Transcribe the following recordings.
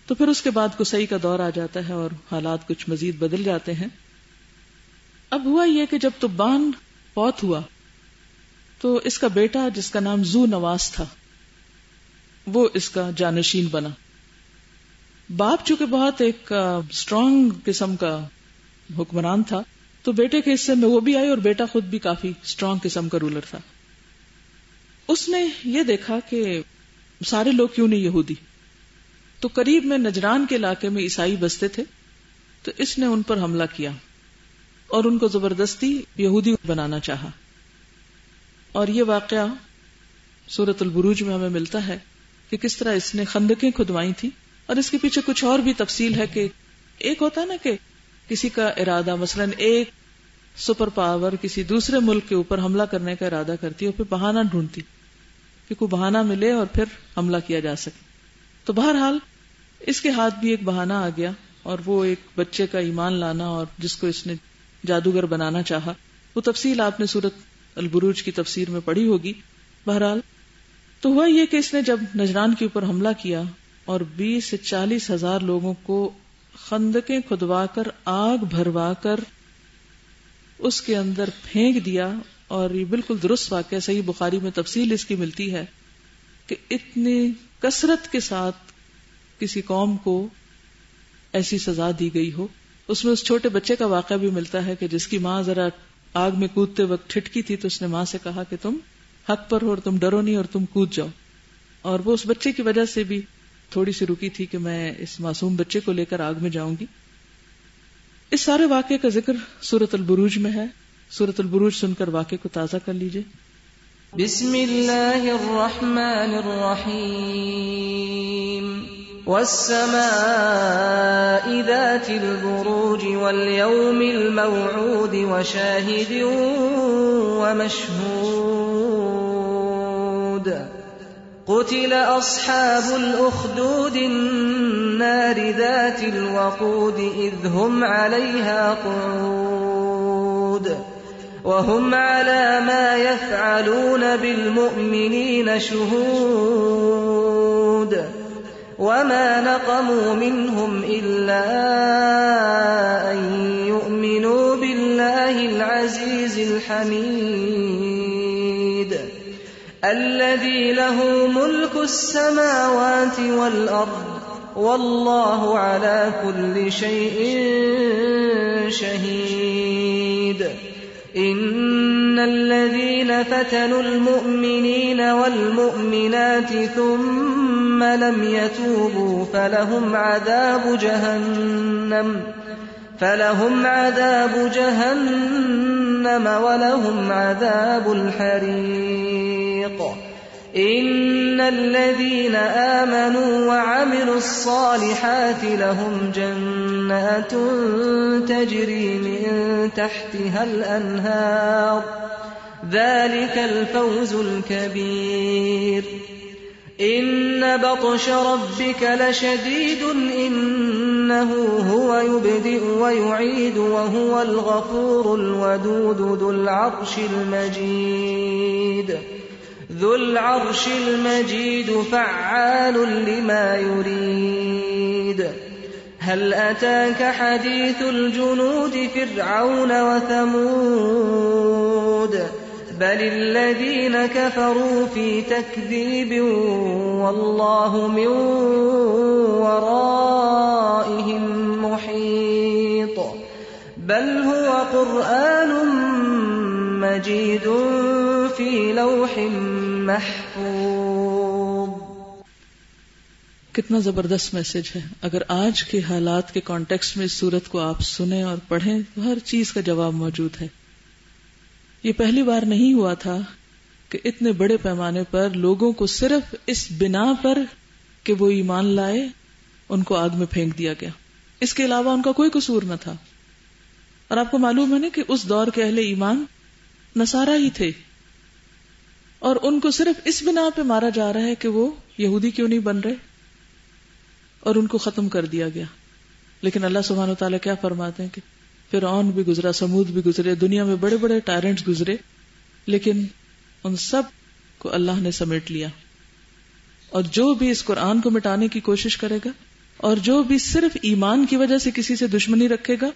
تو پھر اس کے بعد قصی کا دور آ جاتا ہے اور حالات کچھ مزید بدل جاتے ہیں. اب ہوا یہ کہ جب تبان فوت ہوا تو اس کا بیٹا جس کا نام ذو نواس تھا وہ اس کا جانشین بنا. باپ چونکہ بہت ایک اسٹرانگ قسم کا حکمران تھا تو بیٹے کے حصے میں وہ بھی آئی اور بیٹا خود بھی کافی اسٹرانگ قسم کا رولر تھا. اس نے یہ دیکھا کہ سارے لوگ کیوں نہیں یہودی، تو قریب میں نجران کے علاقے میں عیسائی بستے تھے، تو اس نے ان پر حملہ کیا اور ان کو زبردستی یہودی بنانا چاہا. اور یہ واقعہ سورۃ البروج میں ہمیں ملتا ہے کہ کس طرح اس نے خندقیں کھدوائی تھی. اور اس کے پیچھے کچھ اور بھی تفصیل ہے کہ ایک ہوتا ہے نا کہ کسی کا ارادہ، مثلا ایک سپر پاور کسی دوسرے ملک کے اوپر حملہ کرنے کا ارادہ کرتی ہے اور پھر بہانہ ڈھونڈتی کہ کوئی بہانہ ملے اور پھر حملہ کیا جا سکے. تو بہرحال اس کے ہاتھ بھی ایک بہانہ آ گیا اور وہ ایک بچے کا ایمان لانا اور جس کو اس نے جادوگر بنانا چاہا. وہ تفصیل آپ نے سورۃ البروج کی تفسیر میں پڑھی ہوگی. بہرحال تو ہوا یہ کہ اس نے جب نجران کے اوپر حملہ کیا اور 20 سے 40 ہزار لوگوں کو خندقیں کھدوا کر آگ بھروا کر اس کے اندر پھینک دیا. اور یہ بالکل درست واقعہ صحیح بخاری میں تفصیل اس کی ملتی ہے کہ اتنی کثرت کے ساتھ کسی قوم کو ایسی سزا دی گئی ہو. اس میں اس چھوٹے بچے کا واقعہ بھی ملتا ہے کہ جس کی ماں ذرا آگ میں کودتے وقت ٹھٹکی تھی تو اس نے ماں سے کہا کہ تم حق پر ہو اور تم ڈرو نہیں اور تم کود جاؤ. اور وہ اس بچے کی وجہ سے بھی تھوڑی سی رکی تھی کہ میں اس معصوم بچے کو لے کر آگ میں جاؤں گی. اس سارے واقعے کا ذکر سورۃ البروج میں ہے. سورۃ البروج سن کر واقعے کو تازہ کر لیجئے. بسم اللہ الرحمن الرحیم. والسماء ذات البروج واليوم الموعود وشاهد ومشهود. قتل أصحاب الأخدود النار ذات الوقود إذ هم عليها قعود وهم على ما يفعلون بالمؤمنين شهود وما نقموا منهم إلا أن يؤمنوا بالله العزيز الحميد الذي له ملك السماوات والأرض والله على كل شيء شهيد. إن الذين فتنوا المؤمنين والمؤمنات ثم لم يتوبوا فلهم عذاب جهنم ولهم عذاب الحريق. إن الذين آمنوا وعملوا الصالحات لهم جنات تجري من تحتها الأنهار ذلك الفوز الكبير. إن بطش ربك لشديد إنه هو يبدئ ويعيد وهو الغفور الودود ذو العرش المجيد فعال لما يريد. هل أتاك حديث الجنود فرعون وثمود بل الذين كفروا في تكذيب والله من ورائهم محيط. بل هو قرآن مجيد في لوح محفوظ. کتنا زبردست میسج ہے. اگر آج کے حالات کے کانٹیکسٹ میں اس سورت کو آپ سنیں اور پڑھیں تو ہر چیز کا جواب موجود ہے. یہ پہلی بار نہیں ہوا تھا کہ اتنے بڑے پیمانے پر لوگوں کو صرف اس بنا پر کہ وہ ایمان لائے ان کو آگ میں پھینک دیا گیا. اس کے علاوہ ان کا کوئی قصور نہ تھا. اور آپ کو معلوم ہے نا کہ اس دور کے اہل ایمان نصارہ ہی تھے اور ان کو صرف اس بنا پہ مارا جا رہا ہے کہ وہ یہودی کیوں نہیں بن رہے اور ان کو ختم کر دیا گیا. لیکن اللہ سبحانہ وتعالیٰ کیا فرماتے ہیں کہ فرعون بھی گزرا، سمود بھی گزرے، دنیا میں بڑے بڑے ٹائرنٹس گزرے، لیکن ان سب کو اللہ نے سمیٹ لیا. اور جو بھی اس قرآن کو مٹانے کی کوشش کرے گا اور جو بھی صرف ایمان کی وجہ سے کسی سے دشمنی رکھے گا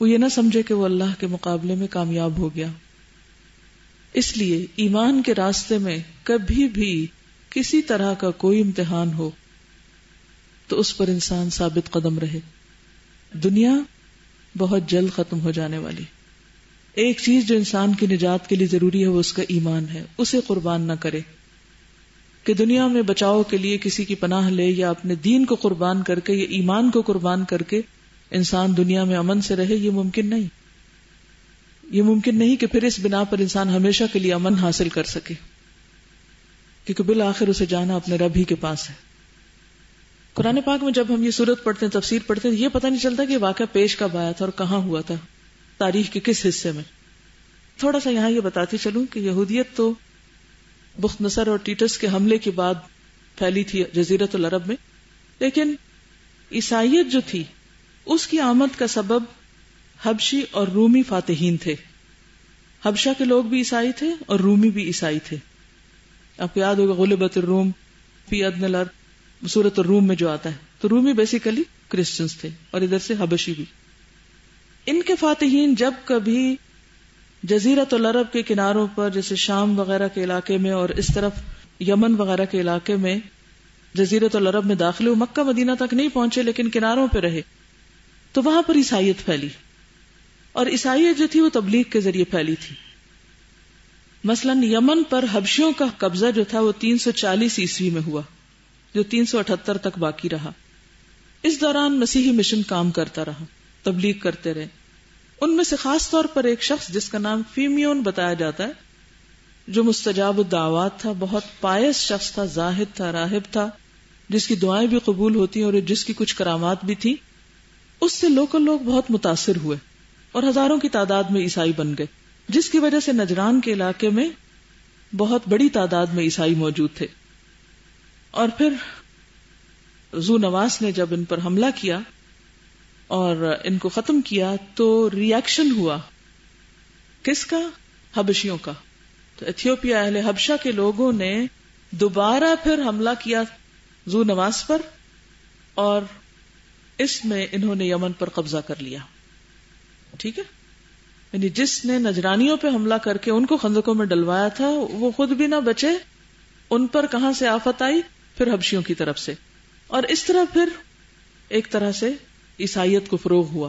وہ یہ نہ سمجھے کہ وہ اللہ کے مقابلے میں کامیاب ہو گیا. اس لیے ایمان کے راستے میں کبھی بھی کسی طرح کا کوئی امتحان ہو تو اس پر انسان ثابت قدم رہے. دنیا بہت جلد ختم ہو جانے والی. ایک چیز جو انسان کی نجات کے لیے ضروری ہے وہ اس کا ایمان ہے. اسے قربان نہ کرے کہ دنیا میں بچاؤ کے لیے کسی کی پناہ لے یا اپنے دین کو قربان کر کے یا ایمان کو قربان کر کے انسان دنیا میں امن سے رہے. یہ ممکن نہیں. یہ ممکن نہیں کہ پھر اس بنا پر انسان ہمیشہ کے لیے امن حاصل کر سکے، کیونکہ بالآخر اسے جانا اپنے رب ہی کے پاس ہے. قرآن پاک میں جب ہم یہ سورت پڑھتے ہیں، تفسیر پڑھتے ہیں، یہ پتہ نہیں چلتا کہ واقعہ پیش کب آیا تھا اور کہاں ہوا تھا، تاریخ کے کس حصے میں. تھوڑا سا یہاں یہ بتاتی چلوں کہ یہودیت تو بخت نصر اور ٹیٹس کے حملے کے بعد پھیلی تھی جزیرۃ العرب میں، لیکن عیسائیت جو تھی اس کی آمد کا سبب حبشی اور رومی فاتحین تھے. حبشہ کے لوگ بھی عیسائی تھے اور رومی بھی عیسائی تھے. آپ کو یاد ہوگا غلبت الروم فی ادنی الارض سورۃ الروم میں جو آتا ہے، تو رومی بیسیکلی کرسچنز تھے اور ادھر سے حبشی بھی. ان کے فاتحین جب کبھی جزیرۃ العرب کے کناروں پر جیسے شام وغیرہ کے علاقے میں اور اس طرف یمن وغیرہ کے علاقے میں جزیرۃ العرب میں داخل ہوئے، مکہ مدینہ تک نہیں پہنچے لیکن کناروں پہ رہے، تو وہاں پر عیسائیت پھیلی. اور عیسائیت جو تھی وہ تبلیغ کے ذریعے پھیلی تھی. مثلا یمن پر حبشیوں کا قبضہ جو تھا وہ 340 عیسوی میں ہوا، جو 378 تک باقی رہا. اس دوران مسیحی مشن کام کرتا رہا، تبلیغ کرتے رہے. ان میں سے خاص طور پر ایک شخص جس کا نام فیمیون بتایا جاتا ہے، جو مستجاب الدعوات تھا، بہت پائس شخص تھا، زاہد تھا، راہب تھا، جس کی دعائیں بھی قبول ہوتی اور جس کی کچھ کرامات بھی تھی. اس سے لوکل لوگ بہت متاثر ہوئے اور ہزاروں کی تعداد میں عیسائی بن گئے، جس کی وجہ سے نجران کے علاقے میں بہت بڑی تعداد میں عیسائی موجود تھے. اور پھر ذو نواس نے جب ان پر حملہ کیا اور ان کو ختم کیا تو ریاکشن ہوا کس کا؟ حبشیوں کا. تو ایتھیوپیا اہل حبشہ کے لوگوں نے دوبارہ پھر حملہ کیا ذو نواس پر اور اس میں انہوں نے یمن پر قبضہ کر لیا. ٹھیک ہے، یعنی جس نے نجرانیوں پہ حملہ کر کے ان کو خندقوں میں ڈلوایا تھا وہ خود بھی نہ بچے، ان پر کہاں سے آفت آئی؟ پھر حبشیوں کی طرف سے. اور اس طرح پھر ایک طرح سے عیسائیت کو فروغ ہوا.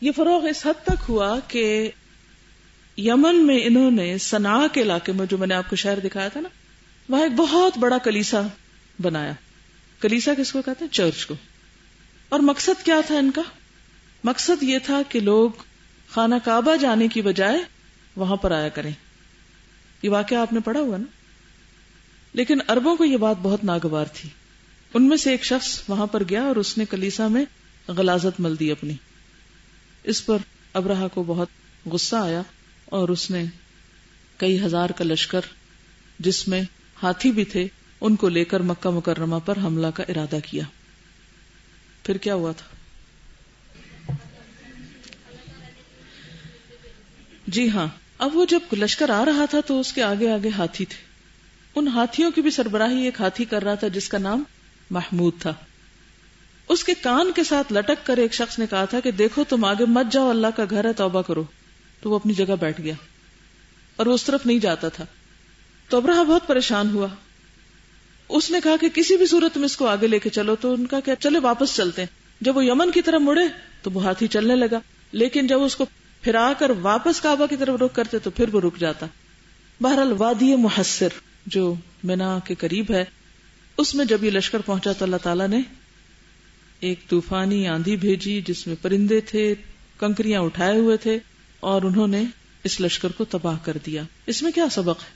یہ فروغ اس حد تک ہوا کہ یمن میں انہوں نے صنعاء کے علاقے میں، جو میں نے آپ کو شہر دکھایا تھا نا، وہاں ایک بہت بڑا کلیسا بنایا. کلیسا کس کو کہتے ہیں؟ چرچ کو. اور مقصد کیا تھا ان کا؟ مقصد یہ تھا کہ لوگ خانہ کعبہ جانے کی بجائے وہاں پر آیا کریں. یہ واقعہ آپ نے پڑھا ہوا نا. لیکن عربوں کو یہ بات بہت ناگوار تھی. ان میں سے ایک شخص وہاں پر گیا اور اس نے کلیسا میں غلاظت مل دی اپنی. اس پر ابرہہ کو بہت غصہ آیا اور اس نے کئی ہزار کا لشکر جس میں ہاتھی بھی تھے ان کو لے کر مکہ مکرمہ پر حملہ کا ارادہ کیا. پھر کیا ہوا تھا؟ جی ہاں، اب وہ جب لشکر آ رہا تھا تو اس کے آگے آگے ہاتھی تھے. ان ہاتھیوں کی بھی سربراہی ایک ہاتھی کر رہا تھا جس کا نام محمود تھا. اس کے کان کے ساتھ لٹک کر ایک شخص نے کہا تھا کہ دیکھو تم آگے مت جاؤ، اللہ کا گھر ہے، توبہ کرو. تو وہ اپنی جگہ بیٹھ گیا اور وہ اس طرف نہیں جاتا تھا. تو ابرہہ بہت پریشان ہوا. اس نے کہا کہ کسی بھی صورت میں اس کو آگے لے کے چلو. تو ان کا کہ چلے واپس چلتے ہیں. جب وہ یمن کی طرف مڑے تو وہ ہاتھی چلنے لگا، لیکن جب اس کو پھرا کر واپس کعبہ کی طرف رخ کرتے تو پھر وہ رک جاتا. بہرحال وادی محصر جو منا کے قریب ہے، اس میں جب یہ لشکر پہنچا تو اللہ تعالیٰ نے ایک طوفانی آندھی بھیجی جس میں پرندے تھے، کنکریاں اٹھائے ہوئے تھے، اور انہوں نے اس لشکر کو تباہ کر دیا. اس میں کیا سبق ہے؟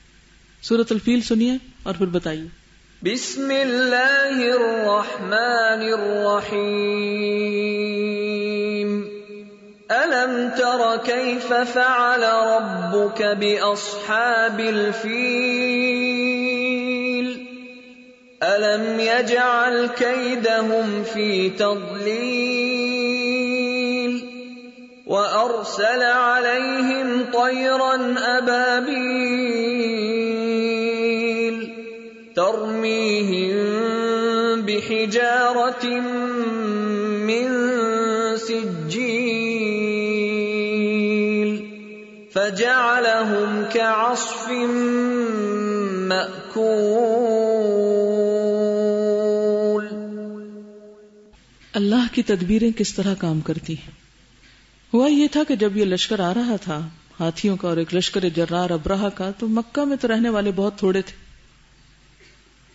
سورۃ الفیل سنیے اور پھر بتائیے. بسم اللہ الرحمن الرحیم. أَلَمْ تَرَ كَيْفَ فَعَلَ رَبُّكَ بِأَصْحَابِ الْفِيلِ أَلَمْ يَجْعَلْ كَيْدَهُمْ فِي تَضْلِيلٍ وَأَرْسَلَ عَلَيْهِمْ طَيْرًا أَبَابِيلَ تَرْمِيهِمْ بحجارة من سجيل فجعلهم كعصف مأكول. اللہ کی تدبیریں کس طرح کام کرتی ہیں. ہوا یہ تھا کہ جب یہ لشکر آ رہا تھا ہاتھیوں کا اور ایک لشکر جرار ابرہہ کا، تو مکہ میں تو رہنے والے بہت تھوڑے تھے،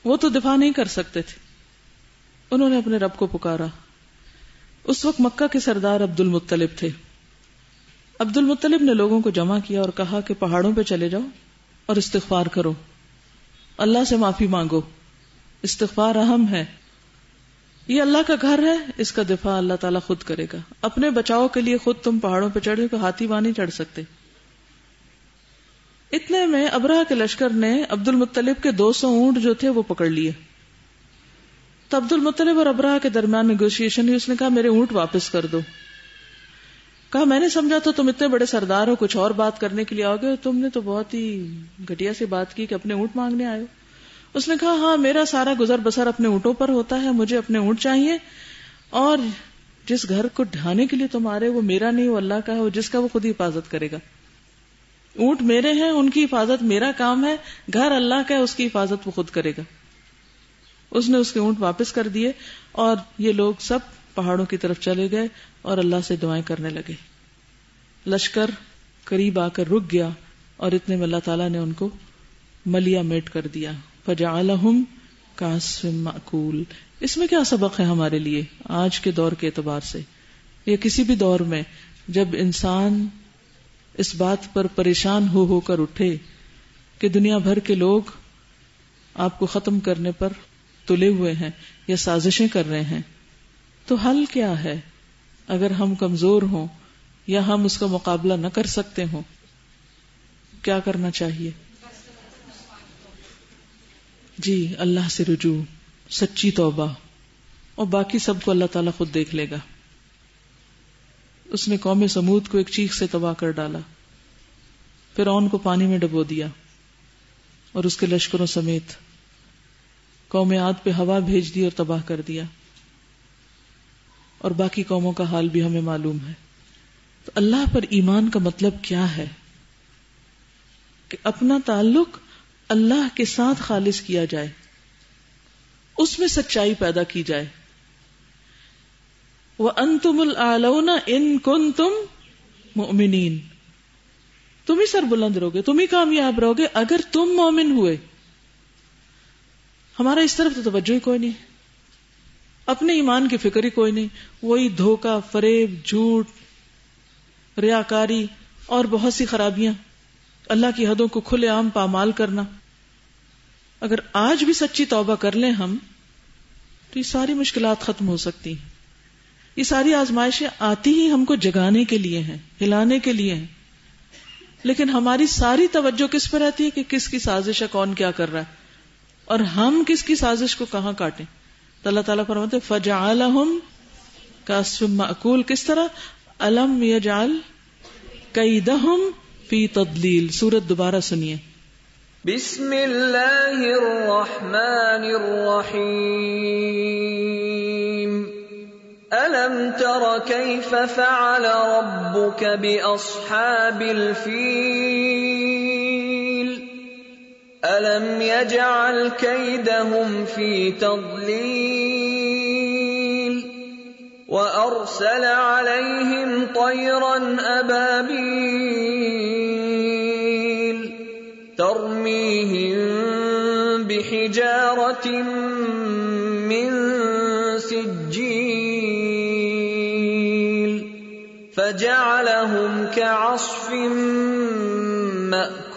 وہ تو دفاع نہیں کر سکتے تھے. انہوں نے اپنے رب کو پکارا. اس وقت مکہ کے سردار عبد المطلب تھے. عبد المطلب نے لوگوں کو جمع کیا اور کہا کہ پہاڑوں پہ چلے جاؤ اور استغفار کرو، اللہ سے معافی مانگو. استغفار اہم ہے. یہ اللہ کا گھر ہے، اس کا دفاع اللہ تعالیٰ خود کرے گا. اپنے بچاؤ کے لیے خود تم پہاڑوں پہ چڑھے، کہ ہاتھی وہاں نہیں چڑھ سکتے. اتنے میں ابرہہ کے لشکر نے عبد المطلب کے 200 اونٹ جو تھے وہ پکڑ لیے. تو عبد المطلب اور ابرہہ کے درمیان نیگوشیشن ہوئی. اس نے کہا میرے اونٹ واپس کر دو. کہا میں نے سمجھا تو تم اتنے بڑے سردار ہو، کچھ اور بات کرنے کے لیے آؤ گے، تم نے تو بہت ہی گھٹیا سی بات کی کہ اپنے اونٹ مانگنے آئے ہو. اس نے کہا ہاں میرا سارا گزر بسر اپنے اونٹوں پر ہوتا ہے، مجھے اپنے اونٹ چاہیے، اور جس گھر کو ڈھانے کے لیے تم آ رہے وہ میرا نہیں، وہ اللہ کا ہے، وہ جس کا وہ خود ہی حفاظت کرے گا. اونٹ میرے ہیں، ان کی حفاظت میرا کام ہے، گھر اللہ کا ہے، اس کی حفاظت وہ خود کرے گا. اس نے اس کے اونٹ واپس کر دیے اور یہ لوگ سب پہاڑوں کی طرف چلے گئے اور اللہ سے دعائیں کرنے لگے. لشکر قریب آ کر رک گیا اور اتنے میں اللہ تعالیٰ نے ان کو ملیا میٹ کر دیا. فجعلہم کعصف مأکول. اس میں کیا سبق ہے ہمارے لیے آج کے دور کے اعتبار سے، یا کسی بھی دور میں جب انسان اس بات پر پریشان ہو کر اٹھے کہ دنیا بھر کے لوگ آپ کو ختم کرنے پر تلے ہوئے ہیں یا سازشیں کر رہے ہیں، تو حل کیا ہے؟ اگر ہم کمزور ہوں یا ہم اس کا مقابلہ نہ کر سکتے ہوں، کیا کرنا چاہیے؟ جی اللہ سے رجوع، سچی توبہ، اور باقی سب کو اللہ تعالیٰ خود دیکھ لے گا. اس نے قوم سمود کو ایک چیخ سے تباہ کر ڈالا، فرعون کو پانی میں ڈبو دیا اور اس کے لشکروں سمیت. قوم عاد پہ ہوا بھیج دی اور تباہ کر دیا، اور باقی قوموں کا حال بھی ہمیں معلوم ہے. تو اللہ پر ایمان کا مطلب کیا ہے؟ کہ اپنا تعلق اللہ کے ساتھ خالص کیا جائے، اس میں سچائی پیدا کی جائے. وَأَنْتُمُ الْأَعْلَوْنَ إِن كُنتُم مُؤْمِنِينَ. تم ہی سر بلند رہوگے، تم ہی کامیاب رہوگے اگر تم مومن ہوئے. ہمارا اس طرف تو توجہ ہی کوئی نہیں، اپنے ایمان کی فکر ہی کوئی نہیں. وہی دھوکہ، فریب، جھوٹ، ریاکاری اور بہت سی خرابیاں، اللہ کی حدوں کو کھلے عام پامال کرنا. اگر آج بھی سچی توبہ کر لیں ہم تو یہ ساری مشکلات ختم ہو سکتی ہیں. یہ ساری آزمائشیں آتی ہی ہم کو جگانے کے لیے ہیں، ہلانے کے لیے ہیں، لیکن ہماری ساری توجہ کس پہ رہتی ہے کہ کس کی سازش ہے، کون کیا کر رہا ہے، اور ہم کس کی سازش کو کہاں کاٹیں. تو اللہ تعالیٰ فرماتے فجعلہم کعصف مأکول. کس طرح؟ الم یجعل کیدہم فی تضلیل. سورت دوبارہ سنیے. بسم اللہ الرحمن الرحیم. الم تر کیف فعل ربک باصحاب الفیل الم یجعل کیدہم فی تضلیل وارسل علیہم طیرا ابابیل ترمیہم بحجارۃ من سجیل فجعلہم کعصف مأکول.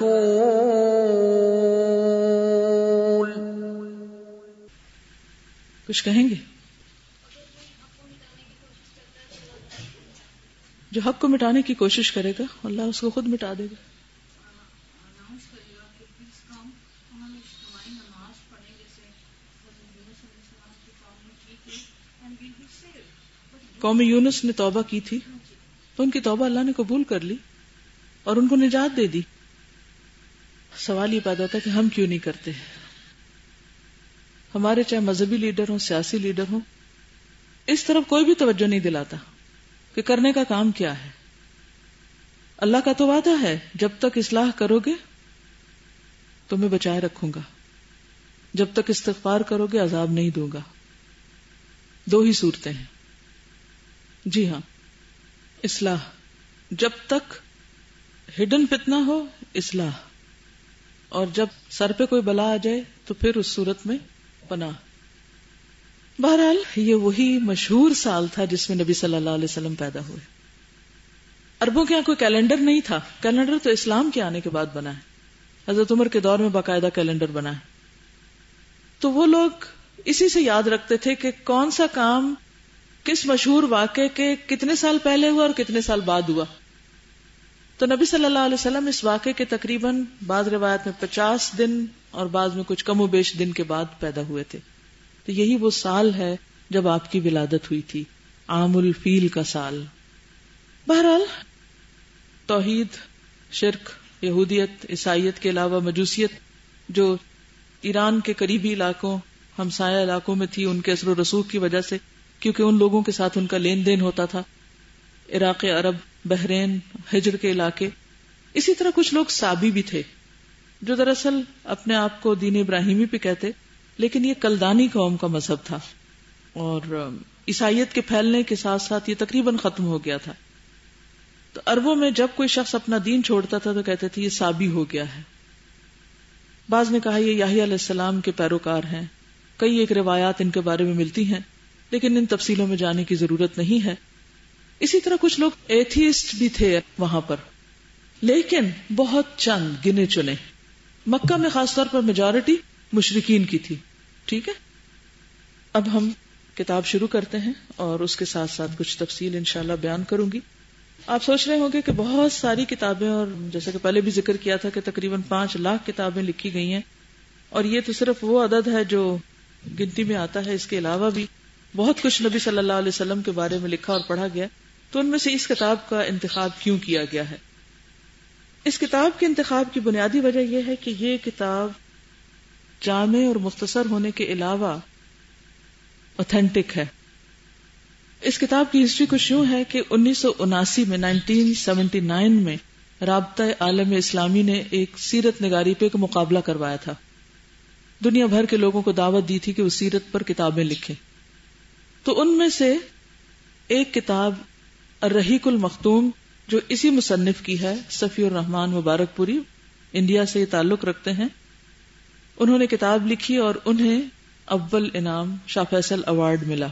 کچھ کہیں گے؟ جو حق کو مٹانے کی کوشش کرے گا اللہ اس کو خود مٹا دے گا. قوم یونس نے توبہ کی تھی تو ان کی توبہ اللہ نے قبول کر لی اور ان کو نجات دے دی. سوال یہ پیدا ہوتا ہے کہ ہم کیوں نہیں کرتے؟ ہمارے چاہے مذہبی لیڈر ہوں، سیاسی لیڈر ہوں، اس طرف کوئی بھی توجہ نہیں دلاتا کہ کرنے کا کام کیا ہے. اللہ کا تو وعدہ ہے جب تک اصلاح کرو گے تمہیں بچائے رکھوں گا، جب تک استغفار کرو گے عذاب نہیں دوں گا. دو ہی صورتیں ہیں. جی ہاں، اصلاح جب تک ہڈن فتنہ ہو اصلاح، اور جب سر پہ کوئی بلا آ جائے تو پھر اس صورت میں پناہ. بہرحال یہ وہی مشہور سال تھا جس میں نبی صلی اللہ علیہ وسلم پیدا ہوئے. عربوں کے یہاں کوئی کیلنڈر نہیں تھا، کیلنڈر تو اسلام کے آنے کے بعد بنا ہے. حضرت عمر کے دور میں باقاعدہ کیلنڈر بنا ہے. تو وہ لوگ اسی سے یاد رکھتے تھے کہ کون سا کام کس مشہور واقعے کے کتنے سال پہلے ہوا اور کتنے سال بعد ہوا. تو نبی صلی اللہ علیہ وسلم اس واقعے کے تقریباً بعض روایت میں 50 دن اور بعض میں کچھ کم و بیش دن کے بعد پیدا ہوئے تھے. تو یہی وہ سال ہے جب آپ کی ولادت ہوئی تھی، عام الفیل کا سال. بہرحال توحید، شرک، یہودیت، عیسائیت کے علاوہ مجوسیت جو ایران کے قریبی علاقوں، ہمسایہ علاقوں میں تھی، ان کے اثر و رسوخ کی وجہ سے، کیونکہ ان لوگوں کے ساتھ ان کا لین دین ہوتا تھا. عراق عرب، بحرین، ہجر کے علاقے. اسی طرح کچھ لوگ سابی بھی تھے جو دراصل اپنے آپ کو دین ابراہیمی پہ کہتے، لیکن یہ کلدانی قوم کا مذہب تھا اور عیسائیت کے پھیلنے کے ساتھ ساتھ یہ تقریباً ختم ہو گیا تھا. تو عربوں میں جب کوئی شخص اپنا دین چھوڑتا تھا تو کہتے تھے یہ سابی ہو گیا ہے. بعض نے کہا یہ یحییٰ علیہ السلام کے پیروکار ہیں. کئی ایک روایات ان کے بارے میں ملتی ہیں لیکن ان تفصیلوں میں جانے کی ضرورت نہیں ہے. اسی طرح کچھ لوگ ایتھیسٹ بھی تھے وہاں پر، لیکن بہت چند گنے چنے. مکہ میں خاص طور پر میجورٹی مشرکین کی تھی. ٹھیک ہے، اب ہم کتاب شروع کرتے ہیں اور اس کے ساتھ ساتھ کچھ تفصیل انشاءاللہ بیان کروں گی. آپ سوچ رہے ہوں گے کہ بہت ساری کتابیں، اور جیسا کہ پہلے بھی ذکر کیا تھا کہ تقریباً 5 لاکھ کتابیں لکھی گئی ہیں، اور یہ تو صرف وہ عدد ہے جو گنتی میں آتا ہے. اس کے علاوہ بھی بہت کچھ نبی صلی اللہ علیہ وسلم کے بارے میں لکھا اور پڑھا گیا. تو ان میں سے اس کتاب کا انتخاب کیوں کیا گیا ہے؟ اس کتاب کے انتخاب کی بنیادی وجہ یہ ہے کہ یہ کتاب جامع اور مختصر ہونے کے علاوہ اوتھینٹک ہے. اس کتاب کی ہسٹری کچھ یوں ہے کہ 1979 میں 1979 میں رابطہ عالم اسلامی نے ایک سیرت نگاری پہ ایک مقابلہ کروایا تھا. دنیا بھر کے لوگوں کو دعوت دی تھی کہ وہ سیرت پر کتابیں لکھیں. تو ان میں سے ایک کتاب الرحیق المختوم جو اسی مصنف کی ہے، صفی الرحمان مبارک پوری، انڈیا سے یہ تعلق رکھتے ہیں، انہوں نے کتاب لکھی اور انہیں اول انعام شاہ فیصل ایوارڈ ملا.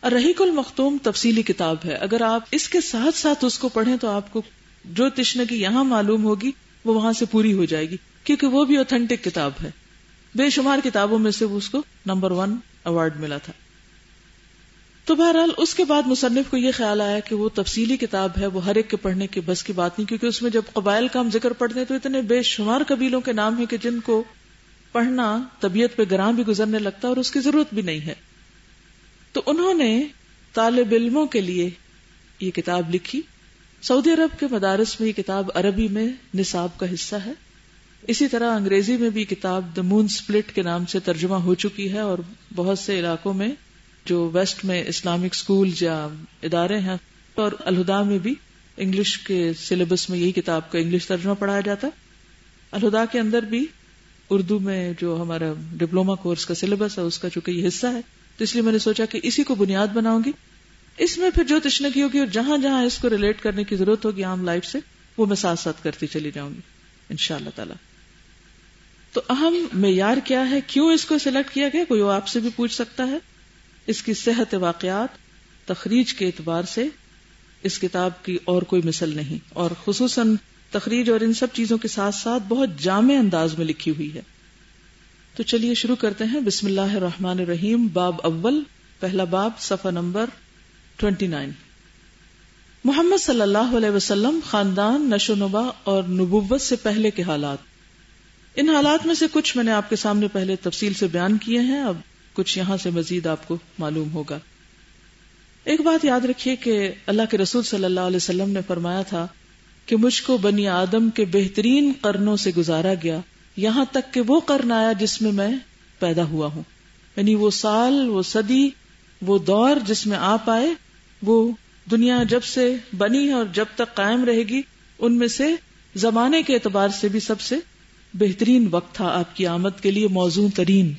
الرحیق المختوم تفصیلی کتاب ہے. اگر آپ اس کے ساتھ ساتھ اس کو پڑھیں تو آپ کو جو تشنگی یہاں معلوم ہوگی وہ وہاں سے پوری ہو جائے گی، کیونکہ وہ بھی اوتھینٹک کتاب ہے. بے شمار کتابوں میں سے وہ اس کو نمبر 1 ایوارڈ ملا تھا. تو بہرحال اس کے بعد مصنف کو یہ خیال آیا کہ وہ تفصیلی کتاب ہے، وہ ہر ایک کے پڑھنے کے بس کی بات نہیں، کیونکہ اس میں جب قبائل کا ہم ذکر پڑھتے ہیں تو اتنے بے شمار قبیلوں کے نام ہیں کہ جن کو پڑھنا طبیعت پہ گراں بھی گزرنے لگتا ہے اور اس کی ضرورت بھی نہیں ہے. تو انہوں نے طالب علموں کے لیے یہ کتاب لکھی. سعودی عرب کے مدارس میں یہ کتاب عربی میں نصاب کا حصہ ہے. اسی طرح انگریزی میں بھی کتاب دا مون سپلٹ کے نام سے ترجمہ ہو چکی ہے، اور بہت سے علاقوں میں جو ویسٹ میں اسلامک سکول یا ادارے ہیں، اور الہدا میں بھی انگلش کے سلیبس میں یہی کتاب کا انگلش ترجمہ پڑھایا جاتا. الہدا کے اندر بھی اردو میں جو ہمارا ڈپلوما کورس کا سلیبس ہے اس کا چونکہ یہ حصہ ہے، تو اس لیے میں نے سوچا کہ اسی کو بنیاد بناؤں گی. اس میں پھر جو تشنگی ہوگی اور جہاں جہاں اس کو ریلیٹ کرنے کی ضرورت ہوگی عام لائف سے، وہ میں ساتھ ساتھ کرتی چلی جاؤں گی انشاءاللہ تعالی. تو اہم معیار کیا ہے، کیوں اس کو سلیکٹ کیا گیا، کوئی آپ سے بھی پوچھ سکتا ہے. اس کی صحت واقعات، تخریج کے اعتبار سے اس کتاب کی اور کوئی مثل نہیں، اور خصوصاً تخریج اور ان سب چیزوں کے ساتھ ساتھ بہت جامع انداز میں لکھی ہوئی ہے. تو چلیے شروع کرتے ہیں. بسم اللہ الرحمن الرحیم. باب اول، پہلا باب، صفحہ نمبر 29. محمد صلی اللہ علیہ وسلم خاندان، نشو و نما اور نبوت سے پہلے کے حالات. ان حالات میں سے کچھ میں نے آپ کے سامنے پہلے تفصیل سے بیان کیے ہیں، اب کچھ یہاں سے مزید آپ کو معلوم ہوگا. ایک بات یاد رکھیے کہ اللہ کے رسول صلی اللہ علیہ وسلم نے فرمایا تھا کہ مجھ کو بنی آدم کے بہترین قرنوں سے گزارا گیا، یہاں تک کہ وہ قرن آیا جس میں پیدا ہوا ہوں. یعنی وہ سال، وہ صدی، وہ دور جس میں آپ آئے، وہ دنیا جب سے بنی اور جب تک قائم رہے گی ان میں سے زمانے کے اعتبار سے بھی سب سے بہترین وقت تھا آپ کی آمد کے لیے، موزوں ترین.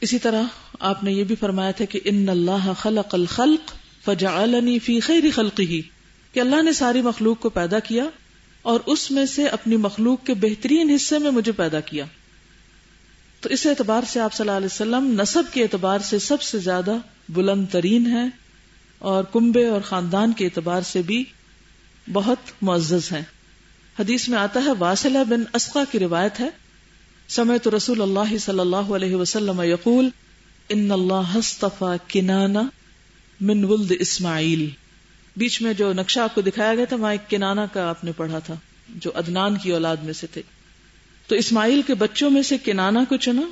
اسی طرح آپ نے یہ بھی فرمایا تھا کہ ان اللہ خلق الخلق فجعلنی فی خیر خلقہ، کہ اللہ نے ساری مخلوق کو پیدا کیا اور اس میں سے اپنی مخلوق کے بہترین حصے میں مجھے پیدا کیا. تو اس اعتبار سے آپ صلی اللہ علیہ وسلم نسب کے اعتبار سے سب سے زیادہ بلند ترین ہیں، اور کنبے اور خاندان کے اعتبار سے بھی بہت معزز ہیں. حدیث میں آتا ہے، واصلہ بن اسقا کی روایت ہے، سمعت رسول اللہ صلی اللہ علیہ وسلم یقول ان اللہ اصطفى کنانہ من ولد اسماعیل. بیچ میں جو نقشہ آپ کو دکھایا گیا تھا وہاں ایک کنانہ کا آپ نے پڑھا تھا جو عدنان کی اولاد میں سے تھے. تو اسماعیل کے بچوں میں سے کنانہ کو چنا.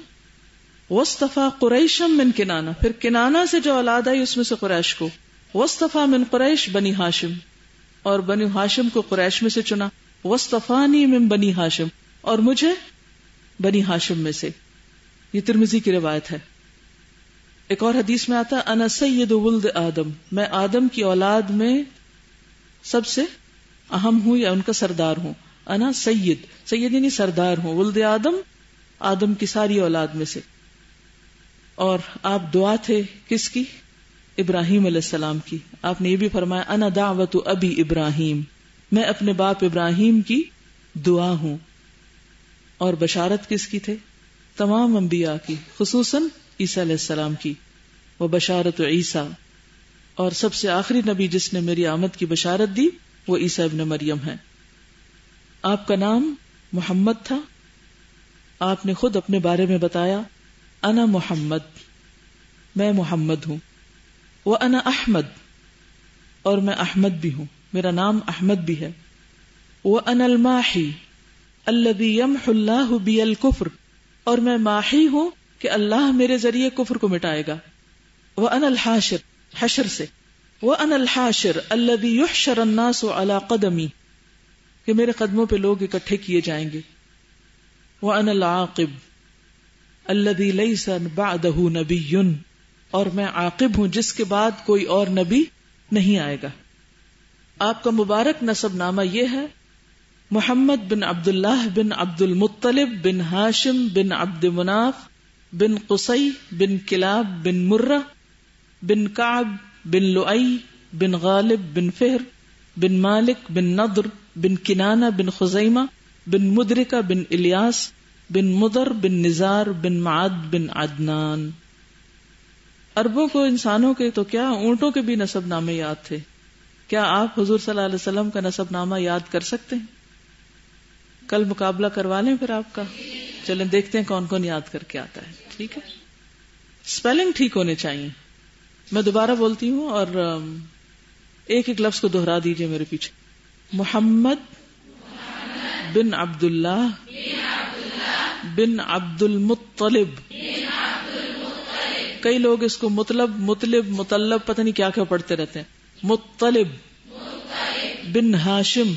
واصطفى قریشا من کنانہ، پھر کنانہ سے جو اولاد آئی اس میں سے قریش کو. واصطفى من قریش بنی ہاشم، اور بنی ہاشم کو قریش میں سے چنا. واصطفانی من بنی ہاشم، اور مجھے بنی ہاشم میں سے. یہ ترمذی کی روایت ہے. ایک اور حدیث میں آتا انا سید ولد آدم، میں آدم کی اولاد میں سب سے اہم ہوں یا ان کا سردار ہوں. انا سید، سید یعنی سردار ہوں. ولد آدم، آدم کی ساری اولاد میں سے. اور آپ دعا تھے کس کی؟ ابراہیم علیہ السلام کی. آپ نے یہ بھی فرمایا انا دعوت ابی ابراہیم، میں اپنے باپ ابراہیم کی دعا ہوں. اور بشارت کس کی تھے؟ تمام انبیاء کی، خصوصاً عیسیٰ علیہ السلام کی. وہ بشارت عیسیٰ، اور سب سے آخری نبی جس نے میری آمد کی بشارت دی وہ عیسیٰ ابن مریم ہے. آپ کا نام محمد تھا. آپ نے خود اپنے بارے میں بتایا انا محمد، میں محمد ہوں. وَأَنَا احمد، اور میں احمد بھی ہوں، میرا نام احمد بھی ہے. وَأَنَا الْمَاحِي الَّذِي يَمْحُ اللَّهُ بِيَ الْكُفْرَ، اور میں ماحی ہوں کہ اللہ میرے ذریعے کفر کو مٹائے گا. وَأَنَا الْحَاشِرُ، حشر سے. وَأَنَا الْحَاشِرُ الَّذِي يُحْشَرُ النَّاسُ عَلَى قَدَمِي، کہ میرے قدموں پہ لوگ اکٹھے کیے جائیں گے. وَأَنَا الْعَاقِبُ الَّذِي لَيْسَ بَعْدَهُ نَبِيٌّ، اور میں عاقب ہوں جس کے بعد کوئی اور نبی نہیں آئے گا. آپ کا مبارک نسب نامہ یہ ہے، محمد بن عبداللہ بن عبد المطلب بن ہاشم بن عبد مناف بن قصی بن کلاب بن مرہ بن کعب بن لؤی بن غالب بن فہر بن مالک بن نضر بن کنانہ بن خزیمہ بن مدرکہ بن الیاس بن مدر بن نزار بن معد بن عدنان. عربوں کو انسانوں کے تو کیا اونٹوں کے بھی نسب نامے یاد تھے. کیا آپ حضور صلی اللہ علیہ وسلم کا نسب نامہ یاد کر سکتے ہیں؟ کل مقابلہ کروا لیں پھر آپ کا. چلیں دیکھتے ہیں کون کون یاد کر کے آتا ہے. ٹھیک ہے، اسپیلنگ ٹھیک ہونے چاہیے. میں دوبارہ بولتی ہوں اور ایک ایک لفظ کو دہرا دیجئے میرے پیچھے. محمد بن عبداللہ بن عبد المطلب. کئی لوگ اس کو مطلب پتہ نہیں کیا کیا پڑھتے رہتے ہیں. مطلب بن ہاشم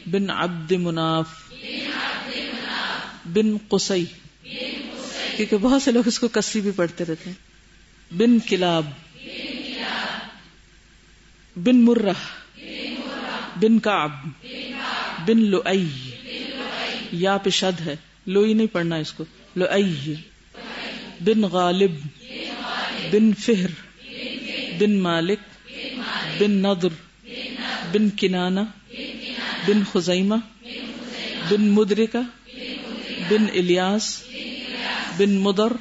بن عبد مناف بن قصی، کیونکہ بہت سے لوگ اس کو کسی بھی پڑھتے رہتے ہیں. بن کلاب بن مرہ بن کعب بن لؤی، یا پہ شد ہے، لوئی نہیں پڑھنا اس کو، لؤی. بن غالب بن فہر بن مالک بن نضر بن کنانہ بن خزیمہ بن مدرکہ بن الیاس بن مدر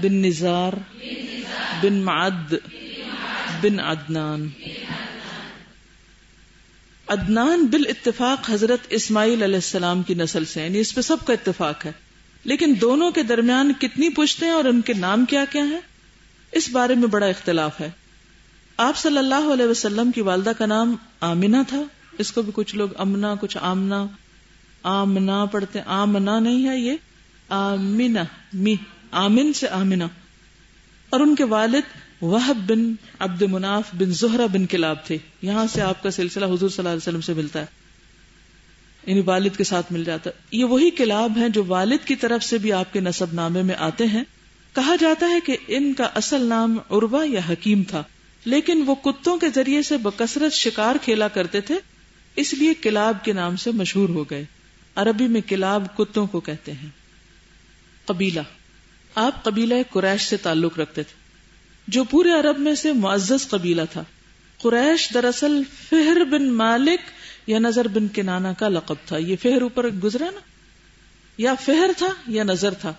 بن نزار بن معد بن عدنان. عدنان بالاتفاق حضرت اسماعیل علیہ السلام کی نسل سے، یعنی اس پہ سب کا اتفاق ہے. لیکن دونوں کے درمیان کتنی پشتیں اور ان کے نام کیا کیا ہیں اس بارے میں بڑا اختلاف ہے. آپ صلی اللہ علیہ وسلم کی والدہ کا نام آمنہ تھا. اس کو بھی کچھ لوگ امنا، کچھ آمنا، آمنا پڑھتے ہیں. آمنا نہیں ہے، یہ آمنہ، آمن سے آمنہ. اور ان کے والد وہب بن عبد مناف بن زہرہ بن کلاب تھے. یہاں سے آپ کا سلسلہ حضور صلی اللہ علیہ وسلم سے ملتا ہے. یعنی والد کے ساتھ مل جاتا. یہ وہی کلاب ہیں جو والد کی طرف سے بھی آپ کے نسب نامے میں آتے ہیں. کہا جاتا ہے کہ ان کا اصل نام عروہ یا حکیم تھا، لیکن وہ کتوں کے ذریعے سے بکثرت شکار کھیلا کرتے تھے، اس لیے کلاب کے نام سے مشہور ہو گئے. عربی میں کلاب کتوں کو کہتے ہیں. قبیلہ، آپ قبیلہ قریش سے تعلق رکھتے تھے جو پورے عرب میں سے معزز قبیلہ تھا. قریش دراصل فہر بن مالک یا نظر بن کنانہ کا لقب تھا. یہ فہر اوپر گزرا نا، یا فہر تھا یا نظر تھا.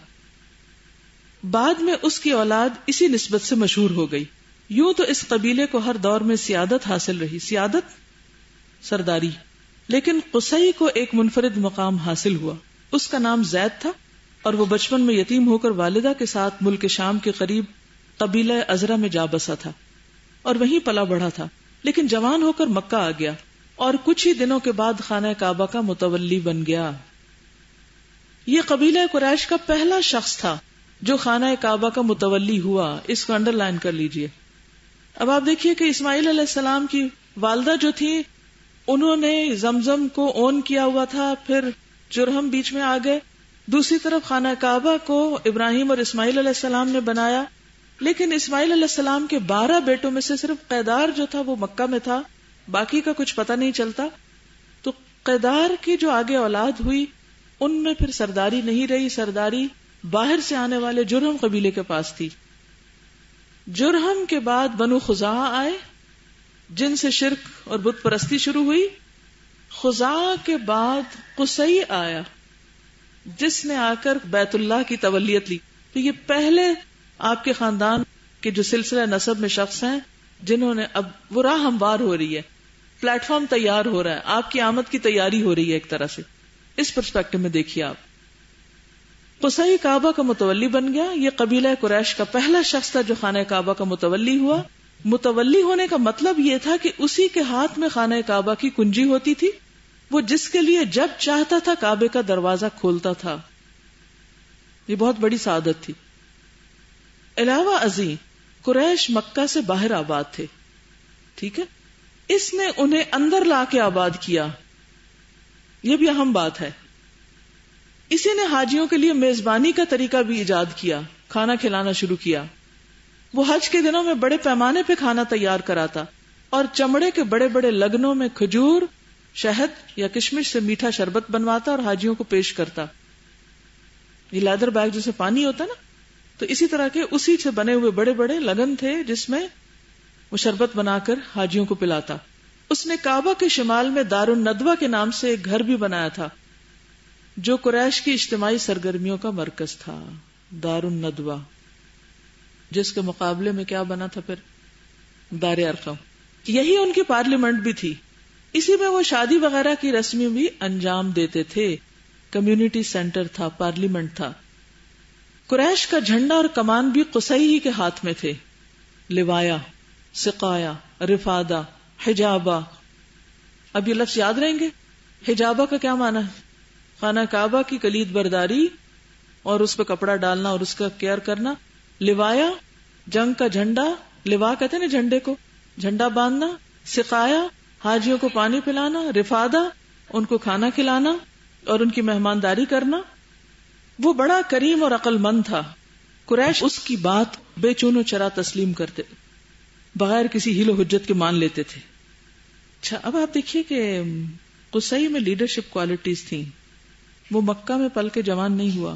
بعد میں اس کی اولاد اسی نسبت سے مشہور ہو گئی. یوں تو اس قبیلے کو ہر دور میں سیادت حاصل رہی، سیادت سرداری، لیکن قصی کو ایک منفرد مقام حاصل ہوا. اس کا نام زید تھا اور وہ بچپن میں یتیم ہو کر والدہ کے ساتھ ملک شام کے قریب قبیلہ ازرا میں جا بسا تھا اور وہیں پلا بڑھا تھا. لیکن جوان ہو کر مکہ آ گیا اور کچھ ہی دنوں کے بعد خانہ کعبہ کا متولی بن گیا. یہ قبیلہ قریش کا پہلا شخص تھا جو خانہ کعبہ کا متولی ہوا. اس کو انڈر لائن کر لیجئے. اب آپ دیکھیے کہ اسماعیل علیہ السلام کی والدہ جو تھی انہوں نے زمزم کو اون کیا ہوا تھا، پھر جرہم بیچ میں آ گئے. دوسری طرف خانہ کعبہ کو ابراہیم اور اسماعیل علیہ السلام نے بنایا، لیکن اسماعیل علیہ السلام کے 12 بیٹوں میں سے صرف قیدار جو تھا وہ مکہ میں تھا، باقی کا کچھ پتہ نہیں چلتا. تو قیدار کی جو آگے اولاد ہوئی ان میں پھر سرداری نہیں رہی. سرداری باہر سے آنے والے جرہم قبیلے کے پاس تھی. جرہم کے بعد بنو خزاعہ آئے جن سے شرک اور بت پرستی شروع ہوئی. خزاعہ کے بعد قصی آیا جس نے آ کر بیت اللہ کی تولیت لی. تو یہ پہلے آپ کے خاندان کے جو سلسلہ نسب میں شخص ہیں جنہوں نے، اب وہ راہ ہموار ہو رہی ہے، پلیٹ فارم تیار ہو رہا ہے، آپ کی آمد کی تیاری ہو رہی ہے ایک طرح سے. اس پرسپیکٹو میں دیکھیے آپ. قصی کعبہ کا متولی بن گیا. یہ قبیلہ قریش کا پہلا شخص تھا جو خانہ کعبہ کا متولی ہوا. متولی ہونے کا مطلب یہ تھا کہ اسی کے ہاتھ میں خانہ کعبہ کی کنجی ہوتی تھی. وہ جس کے لیے جب چاہتا تھا کعبے کا دروازہ کھولتا تھا. یہ بہت بڑی سعادت تھی. علاوہ ازیں قریش مکہ سے باہر آباد تھے، ٹھیک ہے، اس نے انہیں اندر لا کے آباد کیا. یہ بھی اہم بات ہے. اسی نے حاجیوں کے لیے میزبانی کا طریقہ بھی ایجاد کیا، کھانا کھلانا شروع کیا. وہ حج کے دنوں میں بڑے پیمانے پہ کھانا تیار کراتا اور چمڑے کے بڑے بڑے لگنوں میں کھجور، شہد یا کشمش سے میٹھا شربت بنواتا اور حاجیوں کو پیش کرتا. یہ لیدر بیگ جیسے پانی ہوتا نا، تو اسی طرح کے اسی سے بنے ہوئے بڑے بڑے لگن تھے جس میں وہ شربت بنا کر حاجیوں کو پلاتا. اس نے کعبہ کے شمال میں دار الندوہ کے نام سے ایک گھر بھی بنایا تھا جو قریش کی اجتماعی سرگرمیوں کا مرکز تھا. دار الندوہ، جس کے مقابلے میں کیا بنا تھا پھر؟ دار ارقم. یہی ان کی پارلیمنٹ بھی تھی. اسی میں وہ شادی وغیرہ کی رسمیں بھی انجام دیتے تھے. کمیونٹی سینٹر تھا، پارلیمنٹ تھا. قریش کا جھنڈا اور کمان بھی قصی ہی کے ہاتھ میں تھے. لوایا، سقایا، رفادہ، حجابہ. اب یہ لفظ یاد رہیں گے. حجابہ کا کیا معنی ہے؟ خانہ کعبہ کی کلید برداری اور اس پہ کپڑا ڈالنا اور اس کا کیئر کرنا. لوایا، جنگ کا جھنڈا، لوا کہتے ہیں نا جھنڈے کو، جھنڈا باندھنا. سقایا، حاجیوں کو پانی پلانا. رفادہ، ان کو کھانا کھلانا اور ان کی مہمانداری کرنا. وہ بڑا کریم اور عقل مند تھا. قریش اس کی بات بے چون و چرا تسلیم کرتے، بغیر کسی ہیل و حجت کے مان لیتے تھے. اچھا، اب آپ دیکھیے کہ قصی میں لیڈرشپ کوالٹیز تھیں. وہ مکہ میں پل کے جوان نہیں ہوا،